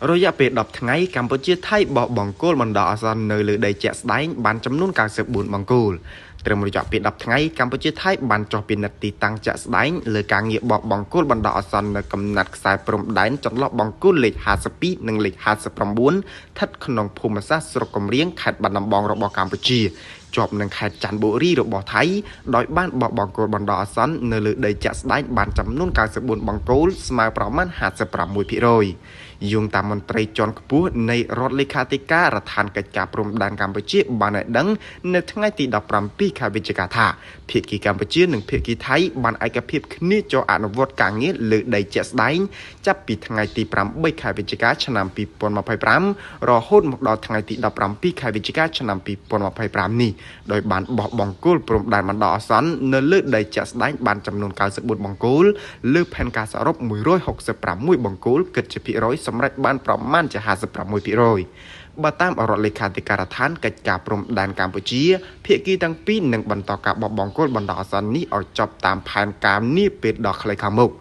រយៈពេល10ថ្ងៃកម្ពុជាថៃបោះបង្គោលបណ្ដោះអាសន្ននៅលើដីជាក់ស្ដែងបានចំនួន94បង្គោលត្រឹមរយៈពេល10ថ្ងៃកម្ពុជាថៃបានចុះពិនិត្យទីតាំងជាក់ស្ដែងលើការងារបោះបង្គោលបណ្ដោះអាសន្ននៅកំណាត់ខ្សែព្រំដែនចន្លោះបង្គោលលេខ52និងលេខ59ស្ថិតក្នុងភូមិសាស្ត្រស្រុកកំរៀងខេត្តបាត់ដំបងរបស់កម្ពុជាជាប់នឹងខេត្តចន្ទបុរីរបស់ថៃដោយបានបោះបង្គោលបណ្ដោះអាសន្ននៅលើដីជាក់ស្ដែងបានចំនួន94បង្គោលស្មើប្រមាណ56%យោងតាមមន្ត្រីជាន់ខ្ពស់នៃរដ្ឋលេខាធិការរដ្ឋាភិបាលកិច្ចការព្រំដែនកម្ពុជាបានឲ្យដឹងនៅថ្ងៃទី17ខែវិច្ឆិកាថាភាគីកម្ពុជានិងភាគីថៃបានឯកភាពគ្នាចុះអនុវត្តការងារលើដីជាក់ស្ដែងចាប់ពីថ្ងៃទី8ខែវិច្ឆិកាឆ្នាំ2025រហូតមកដល់ថ្ងៃទី17ខែវិច្ឆិកាឆ្នាំ2025នេះដោយបានបោះបង្គោលព្រំដែនបណ្ដោះអាសន្ននៅលើដីជាក់ស្ដែងបានចំនួន94បង្គោលលើផែនការសរុប166បង្គោលគិតជាភាគរយសម្រាប់បានប្រមាណជា56%បើតាមរដ្ឋលេខាធិការដ្ឋានកិច្ចការព្រំដែនកម្ពុជាភាគីទាំងពីរនឹងបន្តការបោះបង្គោលបណ្ដោះអាសន្ននេះឲ្យចប់តាមផែនការនាពេលដ៏ខ្លីខាងមុខ